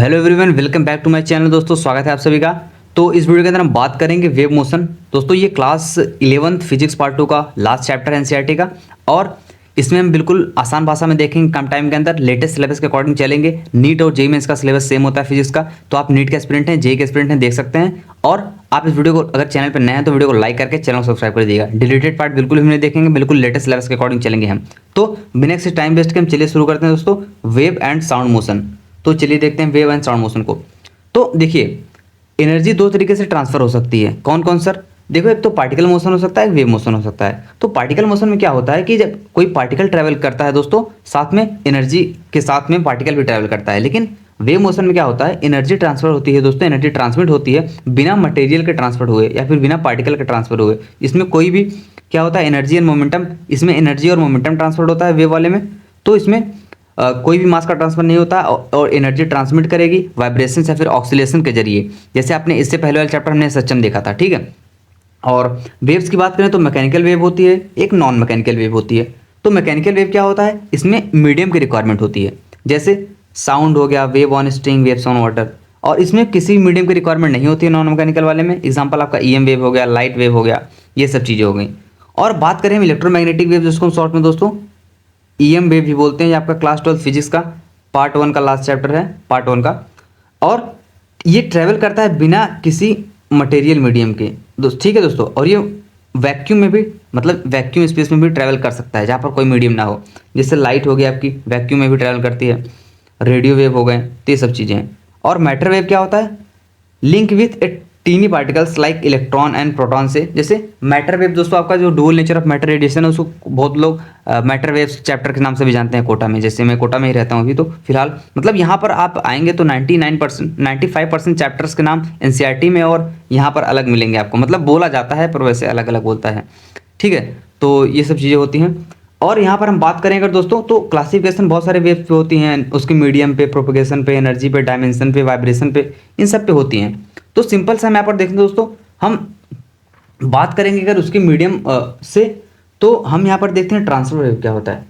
तो hello everyone, welcome back to my channel. दोस्तों स्वागत है आप सभी का। तो इस वीडियो के अंदर हम बात करेंगे वेव मोशन। दोस्तों ये क्लास 11th फिजिक्स पार्ट 2 का लास्ट चैप्टर एनसीईआरटी का, और इसमें हम बिल्कुल आसान भाषा में देखेंगे, कम टाइम के अंदर लेटेस्ट सिलेबस के अकॉर्डिंग चलेंगे। नीट और जेईई मेंस का सिलेबस सेम होता है फिजिक्स का, तो आप नीट के एस्पिरेंट हैं, जेईई के एस्पिरेंट हैं, देख सकते हैं। और आप इस वीडियो को अगर चैनल पर नए हैं तो वीडियो को लाइक करके चैनल को सब्सक्राइब कर दीजिएगा। डिलीटेड पार्ट बिल्कुल हम नहीं देखेंगे, बिल्कुल लेटेस्ट सिलेबस के अकॉर्डिंग चलेंगे हम। तो बिना किसी टाइम वेस्ट के हम चलिए शुरू करते हैं दोस्तों, वेव एंड साउंड मोशन। तो चलिए देखते हैं वेव एंड साउंड मोशन को। तो देखिए, एनर्जी दो तरीके से ट्रांसफर हो सकती है। कौन कौन सर? देखो, एक तो पार्टिकल मोशन हो सकता है, एक वेव मोशन हो सकता है। तो पार्टिकल मोशन में क्या होता है कि जब कोई पार्टिकल ट्रैवल करता है दोस्तों, साथ में एनर्जी के साथ में पार्टिकल भी ट्रैवल करता है। लेकिन वेव मोशन में क्या होता है, एनर्जी ट्रांसफर होती है दोस्तों, एनर्जी ट्रांसमिट होती है बिना मटेरियल के ट्रांसफर हुए या फिर बिना पार्टिकल के ट्रांसफर हुए। इसमें कोई भी क्या होता है, एनर्जी एंड मोमेंटम, इसमें एनर्जी और मोमेंटम ट्रांसफर होता है वेव वाले में। तो इसमें कोई भी मास का ट्रांसफर नहीं होता, और एनर्जी ट्रांसमिट करेगी वाइब्रेशन या फिर ऑक्सीलेशन के जरिए। जैसे आपने इससे पहले वाले चैप्टर हमने सिस्टम देखा था, ठीक है। और वेव्स की बात करें तो मैकेनिकल वेव होती है, एक नॉन मैकेनिकल वेव होती है। तो मैकेनिकल वेव क्या होता है, इसमें मीडियम की रिक्वायरमेंट होती है। जैसे साउंड हो गया, wave on string, waves on water, और इसमें किसी मीडियम की रिक्वायरमेंट नहीं होती है नॉन मैकेनिकल वाले में। एग्जाम्पल आपका ईएम वेव हो गया, लाइट वेव हो गया, ये सब चीज़ें हो गई। और बात करें हम इलेक्ट्रोमैग्नेटिक वेव, जिसको हम शॉर्ट में दोस्तों ईएम वेव भी बोलते हैं। ये आपका क्लास 12 फिजिक्स का पार्ट 1 का लास्ट चैप्टर है, पार्ट 1 का। और ये ट्रैवल करता है बिना किसी मटेरियल मीडियम के ठीक है दोस्तों। और ये वैक्यूम में भी, मतलब वैक्यूम स्पेस में भी ट्रैवल कर सकता है, जहाँ पर कोई मीडियम ना हो। जैसे लाइट हो गई आपकी, वैक्यूम में भी ट्रैवल करती है। रेडियो वेव हो गए, तो ये सब चीज़ें हैं। और मैटर वेव क्या होता है, link with a tiny particles like electron and proton से। जैसे मैटर वेव दोस्तों, आपका जो dual nature of matter radiation है, उसको बहुत लोग मैटर वेव्स चैप्टर के नाम से भी जानते हैं कोटा में। जैसे मैं कोटा में ही रहता हूँ अभी, तो फिलहाल मतलब यहाँ पर आप आएंगे तो 99% 95% चैप्टर्स के नाम एनसीईआरटी में और यहाँ पर अलग मिलेंगे आपको। मतलब बोला जाता है पर वैसे अलग अलग बोलता है, ठीक है। तो ये सब चीज़ें होती हैं। और यहाँ पर हम बात करें अगर दोस्तों, तो क्लासिफिकेशन बहुत सारे वेव पे होती हैं, उसकी मीडियम पे, प्रोपगेशन पे, एनर्जी पे, डायमेंशन पे, वाइब्रेशन पे, इन सब पे होती हैं। तो सिंपल सा हम यहाँ पर देखें दोस्तों, हम बात करेंगे अगर उसकी मीडियम से, तो हम यहाँ पर देखते हैं ट्रांसफर वेव क्या होता है।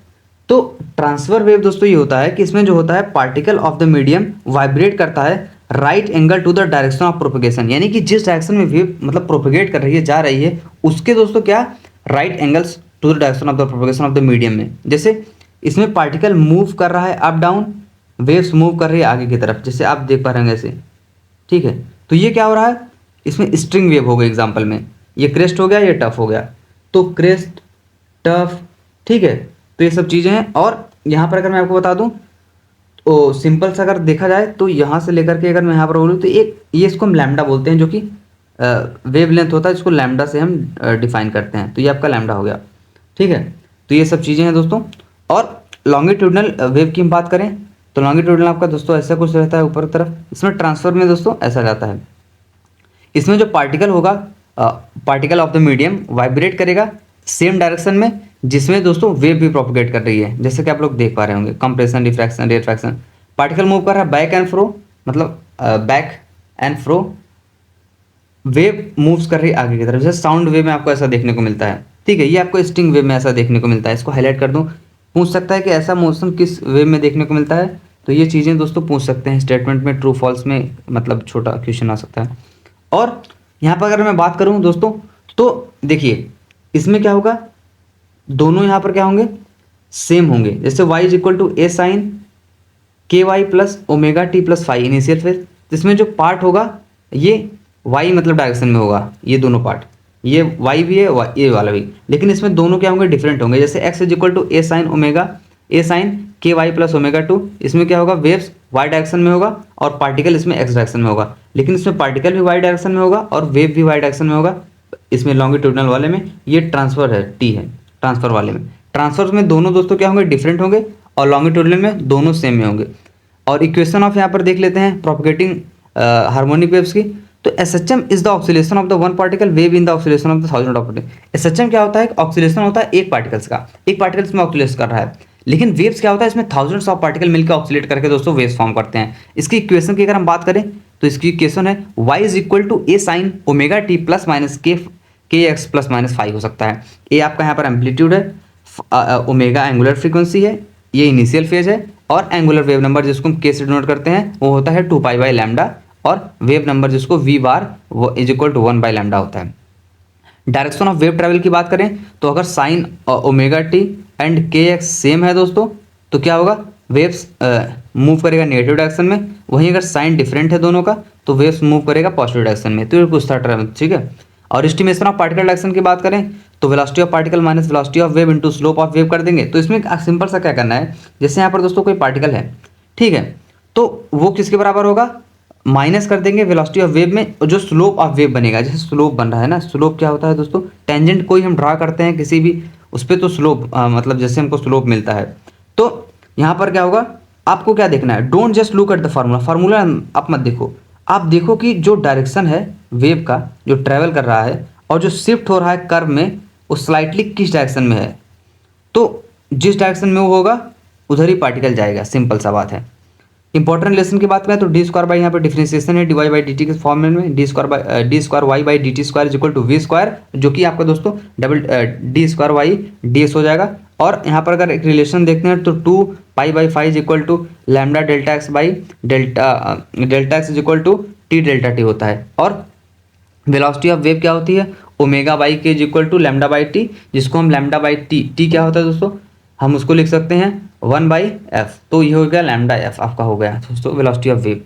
तो ट्रांसफर वेव दोस्तों ये होता है कि इसमें जो होता है, particle of the medium vibrate करता है right angle to the direction of propagation. यानी कि जिस डायरेक्शन में वेव मतलब प्रोपगेट कर रही है, जा रही है, उसके दोस्तों क्या right angles to the direction of the propagation of the medium में। जैसे इसमें पार्टिकल मूव कर रहा है अप डाउन, वेव्स मूव कर रही है आगे की तरफ, जैसे आप देख पा रहे हैं ऐसे, ठीक है। तो ये क्या हो रहा है, इसमें स्ट्रिंग वेव हो गई एग्जाम्पल में। ये क्रेस्ट हो गया, ये टफ हो गया, तो क्रेस्ट, टफ, ठीक है। तो ये सब चीज़ें हैं। और यहाँ पर अगर मैं आपको बता दूँ, तो सिंपल सा अगर देखा जाए तो यहाँ से लेकर के अगर मैं यहाँ पर बोलूँ तो एक ये इसको हम लैम्डा बोलते हैं, जो कि वेव लेंथ होता है, इसको लैम्डा से हम डिफाइन करते हैं। तो ये आपका लैम्डा हो गया, ठीक है। तो ये सब चीज़ें हैं दोस्तों। और लॉन्गिट्यूडनल वेव की हम बात करें तो लॉन्गिट्यूडनल आपका दोस्तों ऐसा कुछ रहता है ऊपर की तरफ। इसमें ट्रांसफर में दोस्तों ऐसा जाता है, इसमें जो पार्टिकल होगा, particle of the medium vibrate करेगा सेम डायरेक्शन में जिसमें दोस्तों वेव भी प्रोपगेट कर रही है। जैसे कि आप लोग देख पा रहे होंगे, कंप्रेशन, रिफ्रैक्शन, रेफ्रैक्शन। पार्टिकल मूव कर रहा है बैक एंड फ्रो, मतलब back and fro, wave moves कर रही है आगे की तरफ। जैसे साउंड वेव में आपको ऐसा देखने को मिलता है, ठीक है। ये आपको स्ट्रिंग वेव में ऐसा देखने को मिलता है। इसको हाईलाइट कर दूं, पूछ सकता है कि ऐसा मोशन किस वेव में देखने को मिलता है। तो ये चीज़ें दोस्तों पूछ सकते हैं स्टेटमेंट में, ट्रू फॉल्स में, मतलब छोटा क्वेश्चन आ सकता है। और यहाँ पर अगर मैं बात करूँ दोस्तों, तो देखिए इसमें क्या होगा, दोनों यहाँ पर क्या होंगे, सेम होंगे। जैसे y is equal to a sine के y plus omega t plus five initial phase. इसमें जो पार्ट होगा ये y मतलब डायरेक्शन में होगा, ये दोनों पार्ट, ये y भी है, ये वाला भी। लेकिन इसमें दोनों क्या होंगे, डिफरेंट होंगे। जैसे x is equal to a sine omega, a sine के वाई प्लस ओमेगा टू, इसमें क्या होगा, वेव्स y डायरेक्शन में होगा और पार्टिकल इसमें x डायरेक्शन में होगा। लेकिन इसमें पार्टिकल भी y डायरेक्शन में होगा और वेव भी y डायरेक्शन में होगा। इसमें लॉन्गिट्यूडनल वाले में ये ट्रांसफर है, टी है ट्रांसफर वाले में। ट्रांसफर में दोनों दोस्तों क्या होंगे, डिफरेंट होंगे, और लॉन्गिट्यूडनल में दोनों सेम में होंगे। और इक्वेशन ऑफ यहाँ पर देख लेते हैं प्रोपगेटिंग हार्मोनिक वेव्स की। तो SHM is the oscillation of the one particle wave in the oscillation of the thousand of particle. SHM क्या होता है, ऑक्सीलेशन होता है एक पार्टिकल्स का, एक पार्टिकल इसमें ऑक्सीलेट कर रहा है। लेकिन वेव्स क्या होता है, इसमें थाउजेंड्स ऑफ पार्टिकल मिलकर ऑक्सीलेट करके दोस्तों वेव्स फॉर्म करते हैं। इसकी इक्वेशन की अगर हम बात करें तो इसकी इक्वेशन है y is equal to a sine omega t plus minus k x plus minus five हो सकता है। ए आपका यहाँ पर एम्पलीट्यूड है, ओमेगा एंगुलर फ्रीक्वेंसी है, ये इनिशियल फेज है, और एंगुलर वेव नंबर जिसको हम के से डिनोट करते हैं वो होता है 2 पाई बाई लैम्डा, और वेव नंबर जिसको वी बार वो is equal to 1 by lambda होता है। डायरेक्शन ऑफ वेव ट्रैवल की बात करें तो अगर साइन ओमेगा टी एंड के एक्स सेम है दोस्तों तो क्या होगा, वेव्स मूव करेगा नेगेटिव डायरेक्शन में। वहीं अगर साइन डिफरेंट है दोनों का तो वेव्स मूव करेगा पॉजिटिव डायरेक्शन में। तो ये पूछता ट्रैवल, ठीक है। और एस्टिमेशन ऑफ पार्टिकल डायरेक्शन की बात करें तो velocity of particle minus velocity of wave into slope of wave कर देंगे। तो इसमें सिंपल सा क्या करना है, जैसे यहाँ पर दोस्तों कोई पार्टिकल है, ठीक है, तो वो किसके बराबर होगा, माइनस कर देंगे वेलोसिटी ऑफ वेव में, और जो स्लोप ऑफ वेव बनेगा, जैसे स्लोप बन रहा है ना, स्लोप क्या होता है दोस्तों, टेंजेंट कोई हम ड्रा करते हैं किसी भी उस पर तो स्लोप मतलब जैसे हमको स्लोप मिलता है। तो यहाँ पर क्या होगा, आपको क्या देखना है, don't just look at the formula, formula आप मत देखो, आप देखो कि जो डायरेक्शन है वेव का जो ट्रेवल कर रहा है और जो शिफ्ट हो रहा है कर्व में वो स्लाइटली किस डायरेक्शन में है, तो जिस डायरेक्शन में वो होगा उधर ही पार्टिकल जाएगा, सिंपल सा बात है। इंपॉर्टेंट रिलेशन की बात करें तो डी स्क्वायर बाई यहाँ पर डिफरेंशिएशन है d y by d t के फॉर्मेट में, d square y by d t square is equal to v square, जो कि आपका दोस्तों double d square y d s हो जाएगा। और यहाँ पर अगर एक रिलेशन देखते हैं तो 2 pi by 5 is equal to lambda delta x by delta x is equal to t delta t होता है। और वेलोसिटी ऑफ वेव क्या होती है, omega by k is equal to lambda by t, जिसको हम लैम्डा बाई टी क्या होता है दोस्तों, हम उसको लिख सकते हैं 1 बाई एफ। तो ये हो गया लैम्डा एफ आपका हो गया दोस्तों वेलोसिटी ऑफ वेव।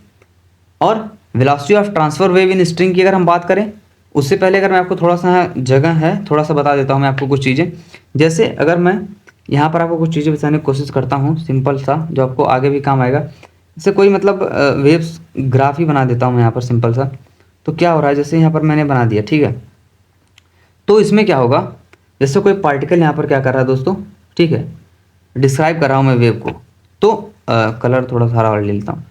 और velocity of transfer wave in string की अगर हम बात करें, उससे पहले अगर मैं आपको थोड़ा सा जगह है थोड़ा सा बता देता हूँ मैं आपको कुछ चीज़ें। जैसे अगर मैं यहाँ पर आपको कुछ चीज़ें बताने की कोशिश करता हूँ सिंपल सा, जो आपको आगे भी काम आएगा। जैसे कोई मतलब वेव्स ग्राफ ही बना देता हूँ मैं यहाँ पर सिंपल सा। तो क्या हो रहा है, जैसे यहाँ पर मैंने बना दिया, ठीक है, तो इसमें क्या होगा, जैसे कोई पार्टिकल यहाँ पर क्या कर रहा है दोस्तों, ठीक है, डिस्क्राइब कर रहा हूँ मैं वेव को, तो कलर थोड़ा सा और ले लेता हूँ।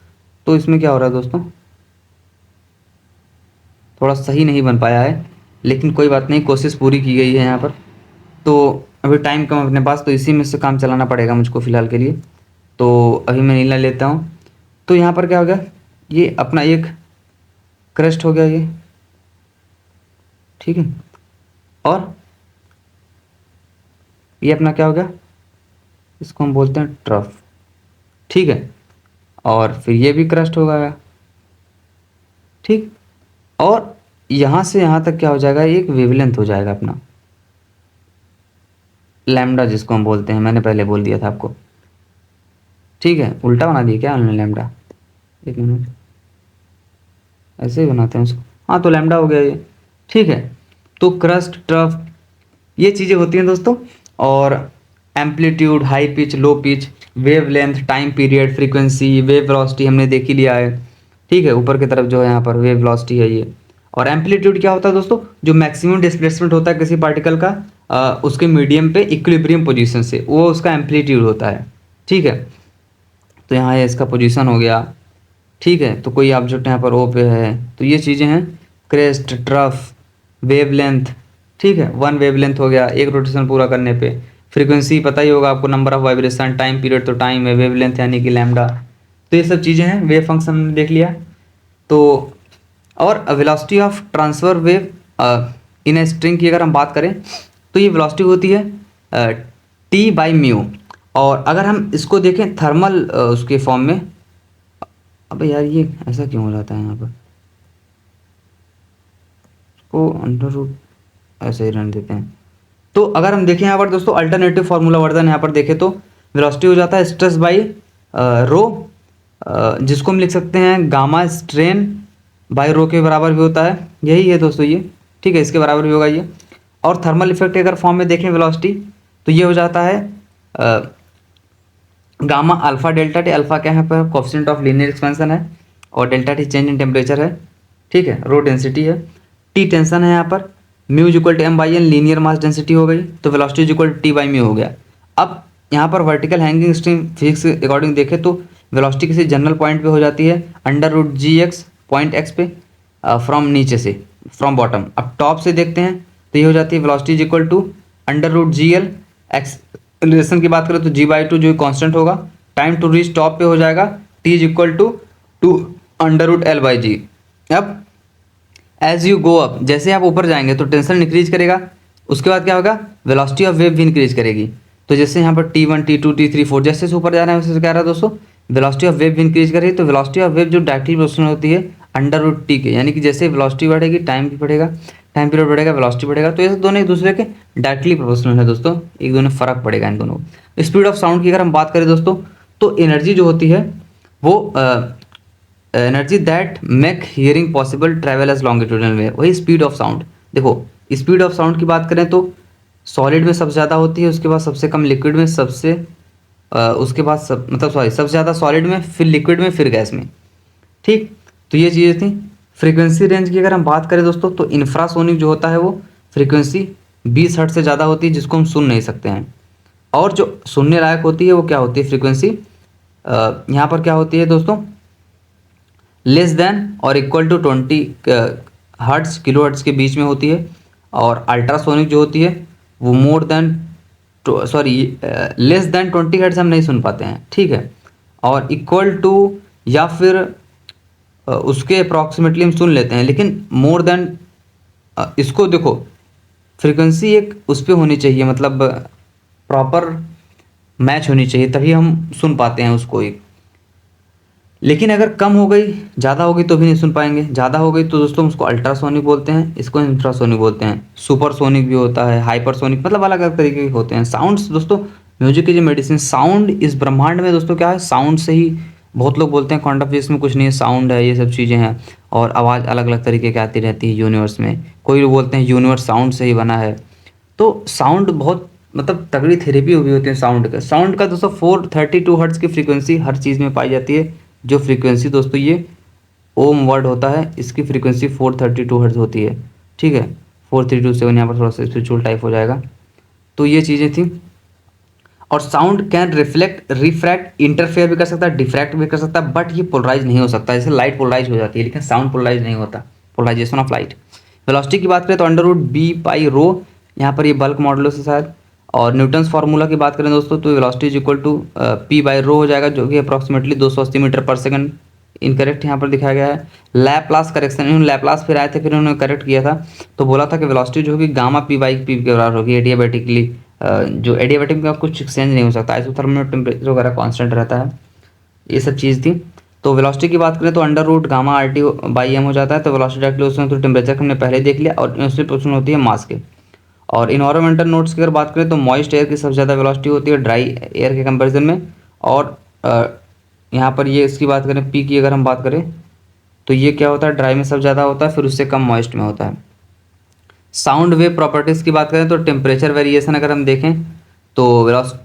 तो इसमें क्या हो रहा है दोस्तों, थोड़ा सही नहीं बन पाया है, लेकिन कोई बात नहीं, कोशिश पूरी की गई है यहाँ पर। तो अभी टाइम कम अपने पास, तो इसी में से काम चलाना पड़ेगा मुझको फ़िलहाल के लिए। तो अभी मैं नीला लेता हूँ। तो यहाँ पर क्या हो गया, ये अपना एक क्रस्ट हो गया ये, ठीक है, और ये अपना क्या हो गया, इसको हम बोलते हैं ट्रफ, ठीक है, और फिर ये भी क्रस्ट हो गया, ठीक। और यहाँ से यहाँ तक क्या हो जाएगा, एक वेवलेंथ हो जाएगा अपना लैम्डा जिसको हम बोलते हैं, मैंने पहले बोल दिया था आपको, ठीक है, उल्टा बना दिया क्या हमने लैम्डा, एक मिनट, ऐसे ही बनाते हैं उसको, हाँ, तो लैम्डा हो गया ये, ठीक है। तो क्रस्ट ट्रफ ये चीज़ें होती हैं दोस्तों। और amplitude, high pitch, low pitch, wave length, time period, frequency, wave velocity हमने देख ही लिया है, ठीक है, ऊपर की तरफ जो है यहाँ पर वेव वेलोसिटी है ये। और एम्पलीट्यूड क्या होता है दोस्तों, जो मैक्सिमम डिस्प्लेसमेंट होता है किसी पार्टिकल का उसके मीडियम पे इक्विलिब्रियम पोजीशन से, वो उसका एम्पलीट्यूड होता है, ठीक है। तो यहाँ ये इसका पोजीशन हो गया, ठीक है। तो कोई ऑब्जेक्ट यहाँ पर ओ पे है, तो ये चीज़ें हैं, क्रेस्ट, ट्रफ, वेवलेंथ, ठीक है, 1 वेवलेंथ हो गया एक रोटेशन पूरा करने पे। फ्रीक्वेंसी पता ही होगा आपको, number of vibration, time period तो टाइम है, वेवलेंथ यानी कि लैम्डा। तो ये सब चीज़ें हैं, वेव फंक्शन हमने देख लिया। तो और velocity of transfer wave in a string की अगर हम बात करें तो ये वेलोसिटी होती है टी बाई म्यू। और अगर हम इसको देखें थर्मल उसके फॉर्म में, अबे यार ये ऐसा क्यों हो जाता है यहाँ पर, इसको अंडर रूट ऐसे ही रहने देते हैं। तो अगर हम देखें यहाँ पर दोस्तों अल्टरनेटिव फार्मूला वर्जन यहाँ पर देखें तो वेलोसिटी हो जाता है स्ट्रेस बाई रो, जिसको हम लिख सकते हैं गामा स्ट्रेन बाई रो के बराबर भी होता है, यही है दोस्तों ये, ठीक है, इसके बराबर भी होगा ये। और थर्मल इफेक्ट अगर फॉर्म में देखें वेलोसिटी तो ये हो जाता है gamma alpha delta t. Alpha क्या है पर कोफिशिएंट ऑफ लीनियर एक्सपेंशन है, और delta t change in temperature है, ठीक है, रो डेंसिटी है, टी टेंशन है यहाँ पर, mu is equal to m by n linear mass density हो गई, तो velocity is equal to t by mu हो गया। अब यहाँ पर वर्टिकल हैंगिंग स्ट्रिंग फिजिक्स के अकॉर्डिंग देखें तो वेलोसिटी किसी जनरल पॉइंट पे हो जाती है अंडर रूट जी एक्स पॉइंट एक्स पे फ्रॉम नीचे से, फ्रॉम बॉटम। अब टॉप से देखते हैं तो ये हो जाती है velocity is equal to under root g l. Acceleration की बात करें तो जी बाई टू जो कांस्टेंट होगा, टाइम टू रीच टॉप पे हो जाएगा t is equal to under root l by g. अब एज यू गो अप, जैसे आप ऊपर जाएंगे तो टेंशन इंक्रीज करेगा, उसके बाद क्या होगा, वेलोसिटी ऑफ वेव भी इंक्रीज करेगी। तो जैसे यहाँ पर T1, T2, T3, 4 जैसे ऊपर जा रहे हैं वैसे क्या रहा है दोस्तों, वेलोसिटी ऑफ वेव इंक्रीज कर रही है, तो वेलोसिटी ऑफ वेव जो डायरेक्टली प्रोपोर्शनल होती है अंडर रूट टी के, यानी कि जैसे वेलोसिटी बढ़ेगी टाइम भी बढ़ेगा, टाइम पीरियड बढ़ेगा वेलोसिटी बढ़ेगा, तो ये दोनों एक दूसरे के डायरेक्टली प्रोपोर्शनल है दोस्तों, एक दोनों फर्क पड़ेगा इन दोनों को। स्पीड ऑफ साउंड की अगर हम बात करें दोस्तों, तो एनर्जी जो होती है वो energy that make hearing possible travel as longitudinal wave, वही स्पीड ऑफ साउंड। देखो स्पीड ऑफ साउंड की बात करें तो सॉलिड में सबसे ज़्यादा होती है, उसके बाद सबसे कम लिक्विड में, उसके बाद मतलब सॉरी सबसे ज़्यादा सॉलिड में, फिर लिक्विड में, फिर गैस में। ठीक, तो ये चीज़ें थी। फ्रीक्वेंसी रेंज की अगर हम बात करें दोस्तों, तो इंफ्रासोनिक जो होता है वो फ्रीक्वेंसी 20 हर्ट्ज से ज़्यादा होती है, जिसको हम सुन नहीं सकते हैं। और जो सुनने लायक होती है वो क्या होती है फ्रीक्वेंसी, यहाँ पर क्या होती है दोस्तों, लेस देन और equal to 20 hertz kilohertz के बीच में होती है। और अल्ट्रासोनिक जो होती है वो more than sorry less than 20 hertz हम नहीं सुन पाते हैं, ठीक है। और इक्वल टू या फिर उसके अप्रॉक्सीमेटली हम सुन लेते हैं, लेकिन मोर देन इसको देखो फ्रीक्वेंसी एक उस पर होनी चाहिए, मतलब प्रॉपर मैच होनी चाहिए, तभी हम सुन पाते हैं उसको एक। लेकिन अगर कम हो गई ज़्यादा हो गई तो भी नहीं सुन पाएंगे। ज़्यादा हो गई तो दोस्तों उसको अल्ट्रासोनिक बोलते हैं, इसको इंफ्रासोनिक बोलते हैं। सुपरसोनिक भी होता है, हाइपरसोनिक, मतलब अलग अलग तरीके के होते हैं साउंड्स दोस्तों। म्यूजिक की जो मेडिसिन, साउंड इस ब्रह्मांड में दोस्तों क्या है, साउंड से ही। बहुत लोग बोलते हैं क्वांटम फिजिक्स में कुछ नहीं है, साउंड है, ये सब चीज़ें हैं। और आवाज़ अलग अलग तरीके की आती रहती है यूनिवर्स में। कोई लोग बोलते हैं यूनिवर्स साउंड से ही बना है। तो साउंड बहुत मतलब तगड़ी थेरेपी हुई होती है साउंड का दोस्तों 432 हर्ट्ज की फ्रीक्वेंसी हर चीज़ में पाई जाती है। जो फ्रीक्वेंसी दोस्तों ये ओम वर्ड होता है, इसकी फ्रीक्वेंसी 432 हर्ट्ज होती है, ठीक है। 4327 यहाँ पर थोड़ा सा स्पिरिचुअल टाइप हो जाएगा। तो ये चीज़ें थी। और sound can reflect, refract, interfere भी कर सकता है, डिफ्रैक्ट भी कर सकता है, बट ये पोलराइज नहीं हो सकता। जैसे लाइट पोलराइज हो जाती है, लेकिन साउंड पोलराइज नहीं होता, पोलराइजेशन ऑफ लाइट। वेलोसिटी की बात करें तो अंडर रूट बी पाई रो, यहाँ पर ये बल्क मॉडुलस है शायद। और न्यूटन्स फार्मूला की बात करें दोस्तों, तो velocity is equal to P by rho हो जाएगा, जो कि approximately 280 metre per second. Incorrect यहाँ पर दिखाया गया है। लैपलास करेक्शन, इन्होंने लैपलास फिर आए थे, फिर उन्होंने करेक्ट किया था। तो बोला था कि वेलोसिटी जो होगी गामा पी बाई पी के बराबर होगी एडियाबेटिकली। जो एडियाबेटिक में कुछ एक्सचेंज नहीं हो सकता, आइसोथर्मल में टेम्परेचर वगैरह कांस्टेंट रहता है, ये सब चीज़ थी। तो वेलोसिटी की बात करें तो under root gamma R T by M हो जाता है। तो वेलोसिटी डायरेक्टली उसमें तो टेम्परेचर हमने पहले देख लिया, और इनवर्सली प्रोपोर्शनल होती है मास के। और इन्वायरमेंटल नोट्स की अगर बात करें तो मॉइस्ट एयर की सबसे ज़्यादा वेलोसिटी होती है ड्राई एयर के कंपेरिजन में। और यहाँ पर ये इसकी बात करें पी की अगर हम बात करें तो ये क्या होता है, ड्राई में सबसे ज़्यादा होता है, फिर उससे कम मॉइस्ट में होता है। साउंड वेव प्रॉपर्टीज़ की बात करें तो टेम्परेचर वेरिएशन अगर हम देखें तो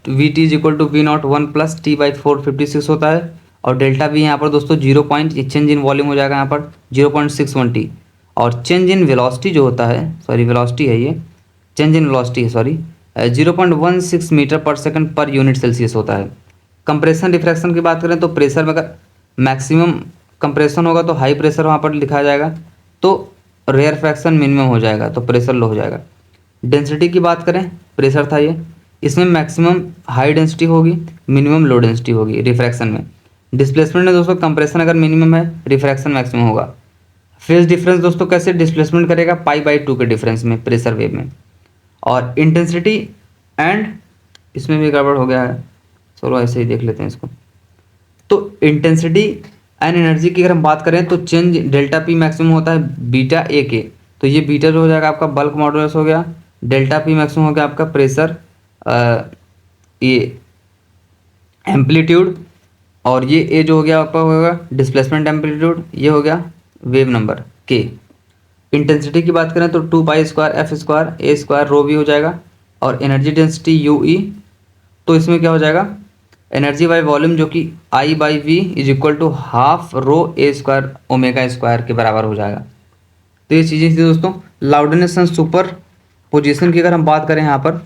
V T is equal to V naught 1 plus T by 456 होता है। और डेल्टा वी यहाँ पर दोस्तों 0 पॉइंट चेंज इन वॉल्यूम हो जाएगा यहाँ पर 0.61 टी। और चेंज इन वेलोसिटी जो होता है, सॉरी वेलोसिटी है ये, चेंज इन वेलोसिटी है sorry, 0.16 metre per second per unit Celsius होता है। कंप्रेशन रिफ्रैक्शन की बात करें तो प्रेशर में अगर मैक्सिमम कंप्रेशन होगा तो हाई प्रेशर वहाँ पर लिखा जाएगा, तो रेयर फ्रैक्शन मिनिमम हो जाएगा, तो प्रेशर लो हो जाएगा। डेंसिटी की बात करें, प्रेशर था ये, इसमें मैक्सिमम हाई डेंसिटी होगी, मिनिमम लो डेंसिटी होगी रिफ्रैक्शन में। डिस्प्लेसमेंट में दोस्तों कंप्रेशन अगर मिनिमम है, रिफ्रैक्शन मैक्सिमम होगा। फेज डिफरेंस दोस्तों कैसे डिस्प्लेसमेंट करेगा, पाई बाई 2 के डिफरेंस में प्रेशर वेव में। और इंटेंसिटी एंड, इसमें भी गड़बड़ हो गया है, चलो ऐसे ही देख लेते हैं इसको। तो इंटेंसिटी एंड एनर्जी की अगर हम बात करें तो चेंज डेल्टा पी मैक्सिमम होता है बीटा ए के। तो ये बीटा जो हो जाएगा आपका बल्क मॉडुलस हो गया, डेल्टा पी मैक्सिमम हो गया आपका प्रेशर, ये एम्पलीट्यूड, और ये ए जो हो गया आपका होगा डिस्प्लेसमेंट एम्पलीट्यूड, ये हो गया वेव नंबर के। इंटेंसिटी की बात करें तो 2 पाई स्क्वायर एफ स्क्वायर ए स्क्वायर रो भी हो जाएगा। और एनर्जी डेंसिटी यू ई, तो इसमें क्या हो जाएगा, एनर्जी बाई वॉल्यूम जो कि I by V is equal to half rho a square omega square के बराबर हो जाएगा। तो ये चीज़ें थी दोस्तों। लाउडनेस एंड सुपर पोजिशन की अगर हम बात करें यहाँ पर,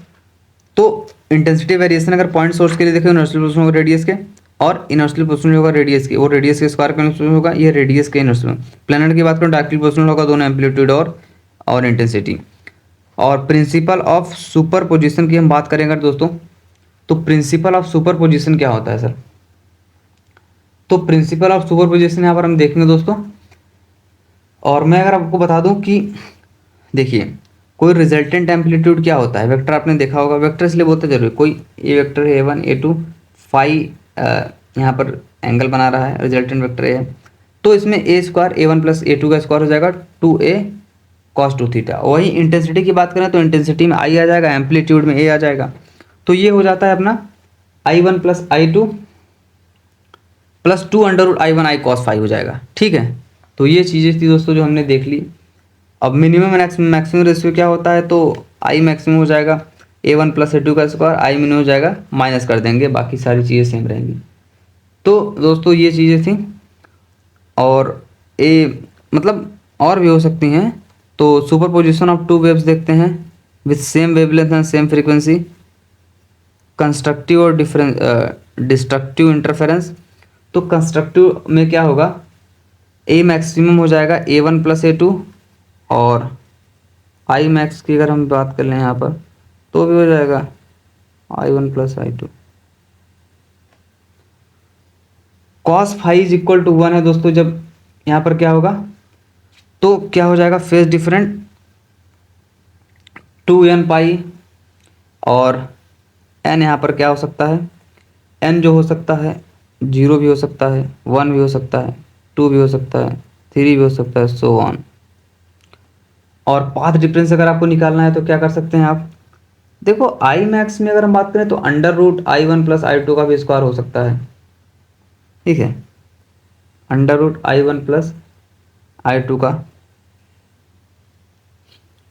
तो इंटेंसिटी वेरिएशन अगर पॉइंट सोर्स के लिए देखें इनर्शियल पोजीशन होगा रेडियस के, और इनर्शियल पोजीशन होगा रेडियस के, वो रेडियस के स्क्वायर का इनर्शियल होगा, ये रेडियस के इनर्शियल। प्लैनेट की बात करें डायरेक्टली पोजीशन होगा दोनों एम्पलीट्यूड और इंटेंसिटी। और प्रिंसिपल ऑफ सुपर पोजिशन की हम बात करेंगे दोस्तों, तो प्रिंसिपल ऑफ सुपर पोजिशन क्या होता है सर। तो प्रिंसिपल ऑफ सुपर पोजिशन यहाँ पर हम देखेंगे दोस्तों। और मैं अगर आपको बता दूं कि देखिए कोई रिजल्टेंट एम्पलीट्यूड क्या होता है, वेक्टर आपने देखा होगा, वेक्टर इसलिए बोलते जरूर, कोई ए वेक्टर है A1 A2 फाई यहाँ पर एंगल बना रहा है, रिजल्टेंट वेक्टर ए है। तो इसमें a square a one plus a two का स्क्वायर हो जाएगा 2a cos 2 थीटा। वही इंटेंसिटी की बात करें तो इंटेंसिटी में आई आ जाएगा, एम्पलीट्यूड में ए आ जाएगा। तो ये हो जाता है अपना I1 plus I2 plus 2√I1 I cos five हो जाएगा। ठीक है, तो ये चीज़ें थी दोस्तों जो हमने देख ली। अब मिनिमम मैक्सिमम रेशियो क्या होता है, तो आई मैक्सिमम हो जाएगा A1 प्लस A2 का स्क्वायर, आई मिनिमम हो जाएगा, माइनस कर देंगे, बाकी सारी चीज़ें सेम रहेंगी। तो दोस्तों ये चीज़ें थी, और मतलब और भी हो सकती हैं। तो super position of two waves देखते हैं with same wavelength and same frequency, constructive और डिस्ट्रक्टिव इंटरफेरेंस। तो कंस्ट्रक्टिव में क्या होगा, ए मैक्सिमम हो जाएगा A1 प्लस A2, और आई मैक्स की अगर हम बात कर लें यहाँ पर तो भी हो जाएगा I1 plus I2। Cos five is equal to 1 है दोस्तों। जब यहाँ पर क्या होगा, तो क्या हो जाएगा, फेज डिफरेंट 2n पाई, और n यहाँ पर क्या हो सकता है, n जो हो सकता है 0 भी हो सकता है, 1 भी हो सकता है, 2 भी हो सकता है, 3 भी हो सकता है, सो ऑन। और पाथ डिफरेंस अगर आपको निकालना है तो क्या कर सकते हैं आप, देखो आई मैक्स में अगर हम बात करें तो √I1 प्लस I2 का भी स्क्वायर हो सकता है। ठीक है, √I1 प्लस I2 का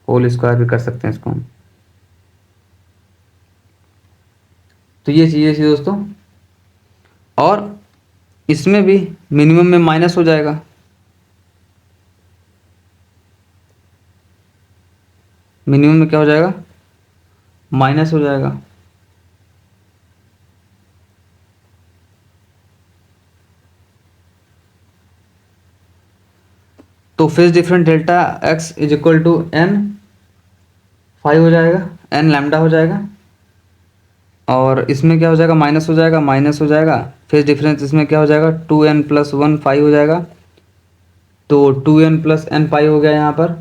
होल स्क्वायर भी कर सकते हैं इसको हम। तो ये चीज़ें थी दोस्तों, और इसमें भी मिनिमम में माइनस हो जाएगा, मिनिमम में क्या हो जाएगा, माइनस हो जाएगा। तो phase different delta x is equal to n five हो जाएगा, n लैम्डा हो जाएगा, और इसमें क्या हो जाएगा, माइनस हो जाएगा, माइनस हो जाएगा। फेज डिफरेंस इसमें क्या हो जाएगा, 2n प्लस 1 फाइव हो जाएगा। तो 2n प्लस n पाई हो गया यहाँ पर।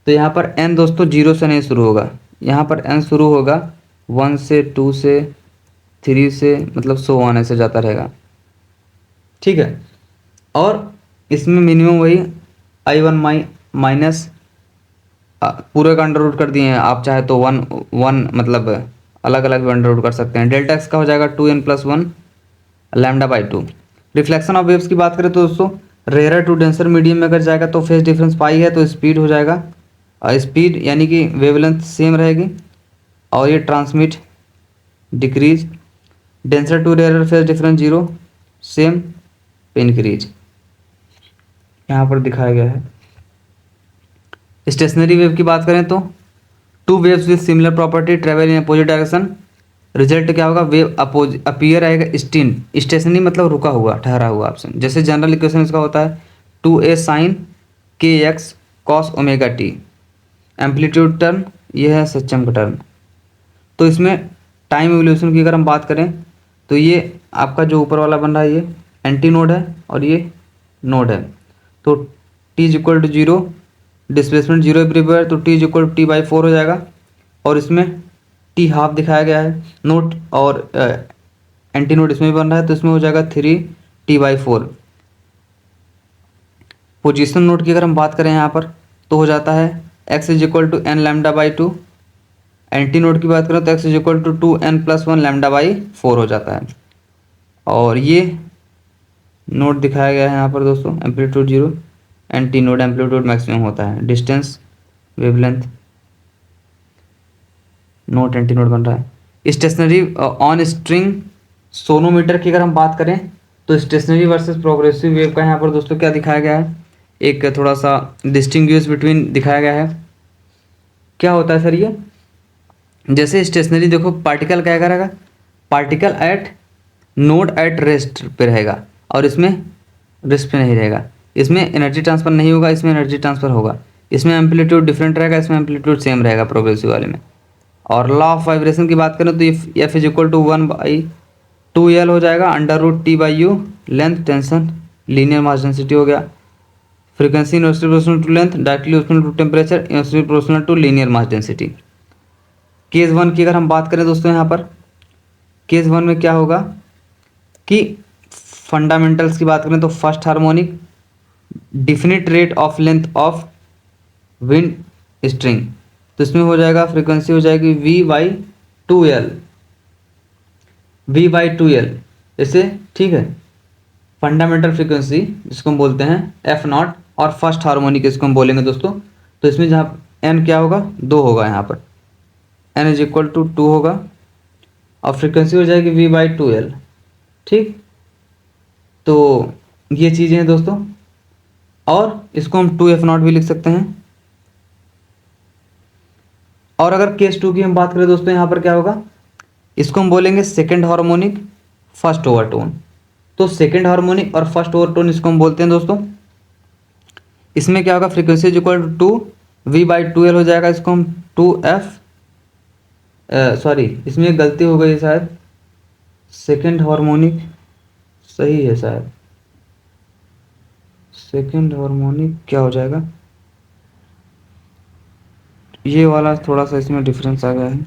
तो यहाँ पर n दोस्तों 0 से नहीं शुरू होगा, यहाँ पर n शुरू होगा 1 से, 2 से, 3 से, मतलब सो ऑन ऐसे जाता रहेगा। ठीक है, और इसमें मिनिमम वही I1 माइनस पूरे का अंडर रूट कर दिए हैं, आप चाहे तो 1 मतलब अलग अलग भी अंडर रूट कर सकते हैं। डेल्टा एक्स का हो जाएगा 2n plus 1 lambda by 2। Reflection of waves की बात करें तो दोस्तों रेयर टू डेंसर मीडियम में अगर जाएगा तो फेज डिफरेंस पाई है, तो स्पीड हो जाएगा, स्पीड यानी कि वेवलेंथ सेम रहेगी, और ये transmit decrease, denser to rare phase difference 0 same increase, यहाँ पर दिखाया गया है। स्टेशनरी वेव की बात करें तो two waves with similar property travel in opposite direction, result क्या होगा, वेव अपीयर आएगा स्टीन, स्टेशनरी मतलब रुका हुआ, ठहरा हुआ ऑप्शन। जैसे जनरल इक्वेशन इसका होता है 2a sine kx cos omega T, amplitude term ये है सच्चम का टर्म। तो इसमें टाइम एवोल्यूशन की अगर हम बात करें तो ये आपका जो ऊपर वाला बन रहा है ये एंटी नोड है, और ये नोड है। तो t is equal to 0, displacement 0 everywhere, तो t is equal to t/4 हो जाएगा, और इसमें t हाफ दिखाया गया है नोट, और एंटी नोड इसमें भी बन रहा है, तो इसमें हो जाएगा 3t/4। पोजीशन नोट की अगर हम बात करें यहाँ पर तो हो जाता है x is equal to n lambda by 2, anti node की बात करें तो x is equal to 2n plus 1 lambda by 4 हो जाता है। और ये नोट दिखाया गया है यहाँ पर दोस्तों, amplitude 0, anti node amplitude maximum होता है, distance wavelength, note anti node बन रहा है। स्टेशनरी ऑन स्ट्रिंग सोनोमीटर की अगर हम बात करें तो स्टेशनरी वर्सेस प्रोग्रेसिव वेव का यहाँ पर दोस्तों क्या दिखाया गया है, एक थोड़ा सा डिस्टिंग्विश बिटवीन दिखाया गया है। क्या होता है सर ये, जैसे स्टेशनरी देखो पार्टिकल क्या करेगा, particle at node at rest पे रहेगा, और इसमें रेस्ट पे नहीं रहेगा, इसमें एनर्जी ट्रांसफर नहीं होगा, इसमें एनर्जी ट्रांसफर होगा, इसमें एम्पलीट्यूड डिफरेंट रहेगा, इसमें एम्पलीट्यूड सेम रहेगा प्रोग्रेसिव वाले में। और लॉ ऑफ वाइब्रेशन की बात करें तो F is equal to 1/2L हो जाएगा, √T/U length tension linear mass density हो गया, frequency inversely proportional to length, directly proportional to temperature, inversely proportional to linear mass density. Case 1 की अगर हम बात करें दोस्तों यहाँ पर केस 1 में क्या होगा कि फंडामेंटल्स की बात करें तो first harmonic, definite rate of length of wind string, तो इसमें हो जाएगा फ्रीक्वेंसी हो जाएगी V/2L, V/2L इसे, ठीक है। फंडामेंटल फ्रीक्वेंसी जिसको हम बोलते हैं F0, और फर्स्ट हार्मोनिक इसको हम बोलेंगे दोस्तों। तो इसमें जहाँ n क्या होगा, 2 होगा, यहाँ पर n = 2 होगा, और फ्रीक्वेंसी हो जाएगी V/2L, ठीक। तो ये चीज़ें हैं दोस्तों, और इसको हम 2F0 भी लिख सकते हैं। और अगर केस 2 की हम बात करें दोस्तों, यहाँ पर क्या होगा, इसको हम बोलेंगे सेकेंड हार्मोनिक फर्स्ट ओवरटोन। तो सेकेंड हार्मोनिक और फर्स्ट ओवरटोन इसको हम बोलते हैं दोस्तों। इसमें क्या होगा, फ्रीक्वेंसी = 2 V/2L हो जाएगा, इसको हम 2F, सॉरी इसमें गलती हो गई शायद, सेकेंड हार्मोनिक सही है शायद, सेकेंड हार्मोनिक क्या हो जाएगा, ये वाला थोड़ा सा इसमें डिफरेंस आ गया है,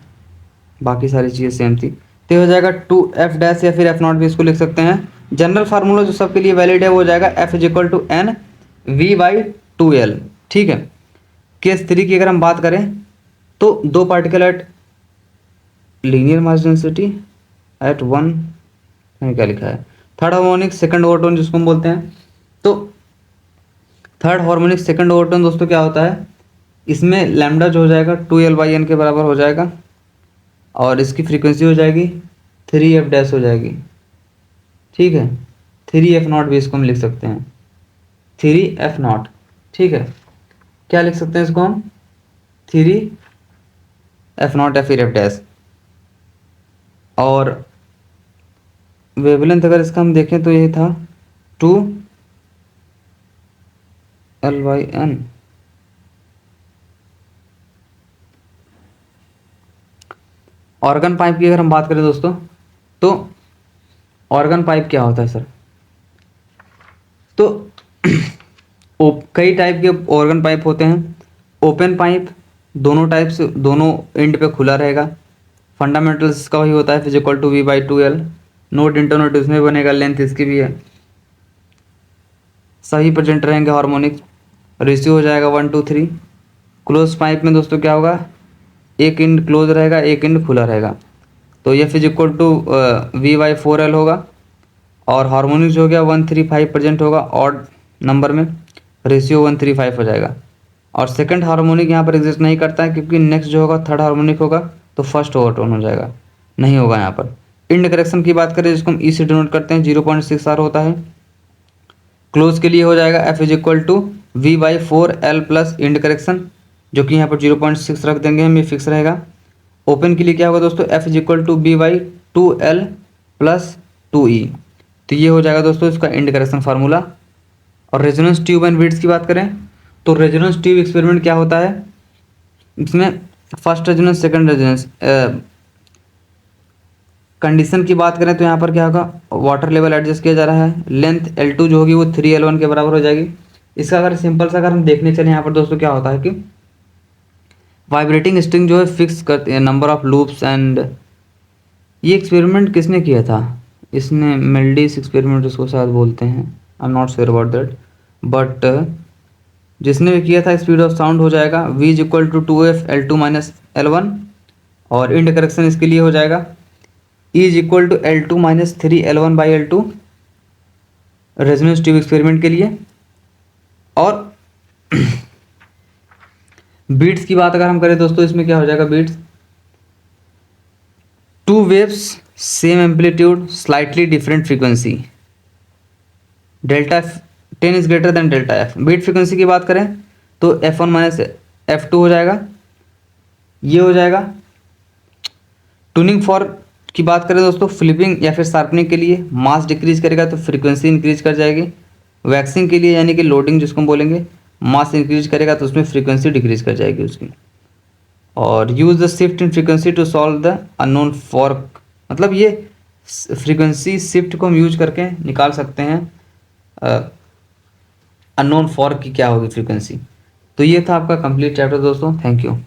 बाकी सारी चीज़ें सेम थी। तो हो जाएगा 2F' या फिर F0 भी इसको लिख सकते हैं। जनरल फार्मूला जो सबके लिए वैलिड है वो हो जाएगा F = N V/2L, ठीक है। केस 3 की अगर हम बात करें तो दो particle at linear mass density at one, क्या लिखा है, थर्ड हार्मोनिक सेकंड ओवरटोन जिसको हम बोलते हैं। तो थर्ड हार्मोनिक सेकंड ओवरटोन दोस्तों क्या होता है, इसमें लैम्डा जो हो जाएगा 2L/N के बराबर हो जाएगा, और इसकी फ्रीक्वेंसी हो जाएगी 3F' हो जाएगी, ठीक है। 3F0 भी इसको हम लिख सकते हैं, 3F0, ठीक है। क्या लिख सकते हैं इसको हम, 3F0 या फिर F'। और वेवलेंथ अगर इसका हम देखें तो यही था 2L/N। ऑर्गन पाइप की अगर हम बात करें दोस्तों, तो ऑर्गन पाइप क्या होता है सर, तो कई टाइप के ऑर्गन पाइप होते हैं। ओपन पाइप दोनों टाइप से, दोनों एंड पे खुला रहेगा। फंडामेंटल्स का वही होता है = V/2L, नोट इंटरनोट इसमें बनेगा, लेंथ इसकी भी है, सही प्रेजेंट रहेंगे हार्मोनिक्स, रेशियो हो जाएगा 1:3। क्लोज पाइप में दोस्तों क्या होगा, एक एंड क्लोज रहेगा, एक एंड खुला रहेगा, तो ये = V/4L होगा, और हार्मोनिक्स हो गया 135 प्रेजेंट होगा, ऑड नंबर में, रेशियो 1:35 हो जाएगा। और सेकंड हार्मोनिक यहाँ पर एग्जिस्ट नहीं करता है, क्योंकि नेक्स्ट जो होगा थर्ड हार्मोनिक होगा, तो फर्स्ट ओवरटोन हो जाएगा, नहीं होगा यहाँ पर। इंड करेक्शन की बात करें जिसको हम ई से डिनोट करते हैं, 0.6R होता है। क्लोज के लिए हो जाएगा F = V/4L plus end correction, जो कि यहाँ पर 0.6 रख देंगे हम, ये फिक्स रहेगा। ओपन के लिए क्या होगा दोस्तों, F = V/2L प्लस 2E, तो ये हो जाएगा दोस्तों इसका इंड करेक्शन फार्मूला। और रेजोनेंस ट्यूब एंड बीट्स की बात करें तो रेजोनेंस ट्यूब एक्सपेरिमेंट क्या होता है, इसमें first resonance second resonance condition की बात करें तो यहाँ पर क्या होगा, वाटर लेवल एडजस्ट किया जा रहा है, लेंथ L2 जो होगी वो 3L1 के बराबर हो जाएगी। इसका अगर सिंपल सा अगर हम देखने चले यहाँ पर दोस्तों क्या होता है कि वाइब्रेटिंग स्ट्रिंग जो है फिक्स करते हैं नंबर ऑफ लूप्स, एंड ये एक्सपेरिमेंट किसने किया था, इसने मेल्डिस एक्सपेरिमेंट इसको शायद बोलते हैं, I am not sure about that, but जिसने भी किया था स्पीड ऑफ साउंड हो जाएगा V = 2F L2 - L1, और इंड करेक्शन इसके लिए हो जाएगा E = L2 - 3L1/L2 resonance tube experiment के लिए। और बीट्स की बात अगर हम करें दोस्तों, इसमें क्या हो जाएगा, beats 2 waves same amplitude slightly different frequency, delta 10 is greater than delta F। Beat frequency की बात करें तो F1 - F2 हो जाएगा, ये हो जाएगा। ट्यूनिंग फॉर्क की बात करें दोस्तों, फ्लिपिंग या फिर शार्पनिंग के लिए मास डिक्रीज करेगा तो फ्रीक्वेंसी इंक्रीज कर जाएगी। वैक्सिंग के लिए यानी कि लोडिंग जिसको हम बोलेंगे, मास इंक्रीज करेगा तो उसमें फ्रीक्वेंसी डिक्रीज कर जाएगी उसकी। और use the shift in frequency to solve the unknown fork, मतलब ये फ्रीक्वेंसी शिफ्ट को हम यूज करके निकाल सकते हैं अननोन फॉर्क की क्या होगी फ्रीक्वेंसी। तो ये था आपका कंप्लीट चैप्टर दोस्तों, थैंक यू।